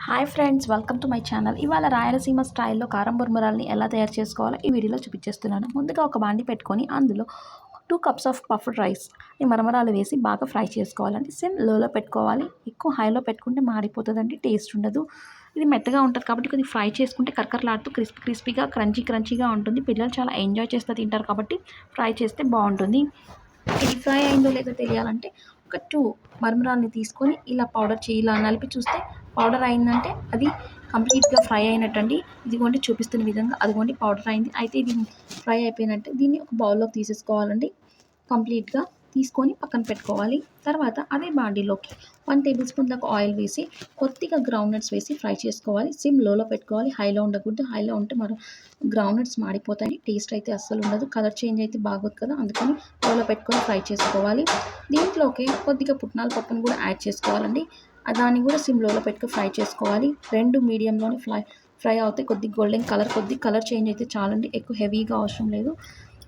Hi friends, welcome to my channel. ఇవాళ రాయలసీమ స్టైల్లో కారం బొరమరాల్ని ఎలా తయారు చేసుకోవాలో ఈ వీడియోలో చూపించేస్తున్నాను. ముందుగా ఒక బాండి పెట్టుకొని అందులో 2 కప్స్ ఆఫ్ పఫ్డ్ రైస్ ఈ మరమరాలు వేసి బాగా ఫ్రై చేసుకోవాలండి. సిమ్ లోలో పెట్టుకోవాలి. ఎక్కువ హైలో పెట్టుకుంటే మాడిపోతుందండి, టేస్ట్ ఉండదు. ఇది మెత్తగా ఉంటుంది కాబట్టి కొద్దిగా ఫ్రై చేసుకుంటే కరకరలాడుతూ క్రిస్పీగా క్రంచీగా ఉంటుంది. పిల్లలు చాలా ఎంజాయ్ చేస్తూ తింటారు కాబట్టి ఫ్రై చేస్తే బాగుంటుంది. ఇది ఫ్రై అయిందో లేదో తెలియాలంటే ఒక 2 మరమరాల్ని తీసుకొని ఇలా ఇలా నలిపి చూస్తే పౌడర్ అయిందంటే అది కంప్లీట్గా ఫ్రై అయినట్టండి. ఇదిగోండి చూపిస్తున్న విధంగా అదిగోండి పౌడర్ అయింది. అయితే ఇది ఫ్రై అయిపోయినట్టే. దీన్ని ఒక బౌల్లోకి తీసేసుకోవాలండి. కంప్లీట్గా తీసుకొని పక్కన పెట్టుకోవాలి. తర్వాత అదే బాండీలోకి 1 టేబుల్ స్పూన్ దాకా ఆయిల్ వేసి కొద్దిగా గ్రౌండ్నట్స్ వేసి ఫ్రై చేసుకోవాలి. సిమ్ లోలో పెట్టుకోవాలి, హైలో ఉండకూడదు. హైలో ఉంటే మరి గ్రౌండ్నట్స్ మాడిపోతాయి, టేస్ట్ అయితే అస్సలు ఉండదు, కలర్ చేంజ్ అయితే బాగోదు కదా. అందుకని లోలో పెట్టుకొని ఫ్రై చేసుకోవాలి. దీంట్లోకి కొద్దిగా పుట్నాల పప్పును కూడా యాడ్ చేసుకోవాలండి. దాన్ని కూడా సిమ్ లోలో పెట్టుకొని ఫ్రై చేసుకోవాలి. 2 మీడియంలోనే ఫ్రై అవుతాయి. కొద్దిగా గోల్డెన్ కలర్ చేంజ్ అయితే చాలండి, ఎక్కువ హెవీగా అవసరం లేదు.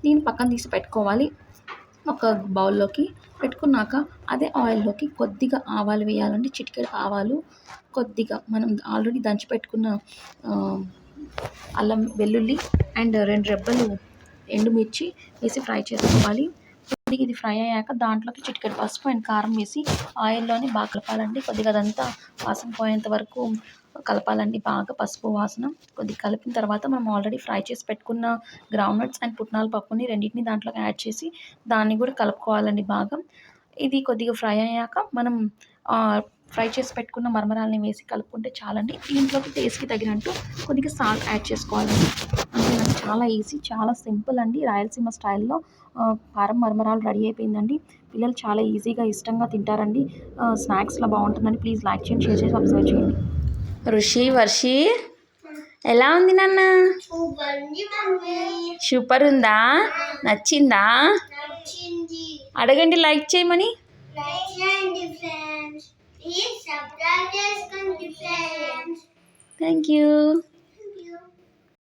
దీన్ని పక్కన తీసి పెట్టుకోవాలి. ఒక బౌల్లోకి పెట్టుకున్నాక అదే ఆయిల్లోకి కొద్దిగా ఆవాలు వేయాలండి. చిటికెడు ఆవాలు, కొద్దిగా మనం ఆల్రెడీ దంచి పెట్టుకున్న అల్లం వెల్లుల్లి అండ్ 2 రెబ్బలు ఎండుమిర్చి వేసి ఫ్రై చేసుకోవాలి. కొద్దిగా ఇది ఫ్రై అయ్యాక దాంట్లోకి చిటికెడు పసుపు అండ్ కారం వేసి ఆయిల్లోనే బాగా కలపాలండి. కొద్దిగా అదంతా వాసన పోయేంత వరకు కలపాలండి. బాగా పసుపు వాసన కొద్దిగా కలిపిన తర్వాత మనం ఆల్రెడీ ఫ్రై చేసి పెట్టుకున్న గ్రౌండ్నట్స్ అండ్ పుట్నాల పప్పుని రెండింటిని దాంట్లోకి యాడ్ చేసి దాన్ని కూడా కలుపుకోవాలండి బాగా. ఇది కొద్దిగా ఫ్రై అయ్యాక మనం ఫ్రై చేసి పెట్టుకున్న మరమరాల్ని వేసి కలుపుకుంటే చాలండి. దీంట్లోకి టేస్ట్కి తగినట్టు కొద్దిగా సాల్ట్ యాడ్ చేసుకోవాలండి. అంతేనండి, చాలా ఈజీ, చాలా సింపుల్ అండి. రాయలసీమ స్టైల్లో కారం మరమరాలు రెడీ అయిపోయిందండి. పిల్లలు చాలా ఈజీగా ఇష్టంగా తింటారండి. స్నాక్స్లో బాగుంటుందండి. ప్లీజ్ లైక్ చేయండి, షేర్ చేసి సబ్స్క్రైబ్ చేయండి. వర్షి ఎలా ఉంది నాన్న? సూపర్ ఉందా? నచ్చిందా? అడగండి లైక్ చేయమని. Thank you.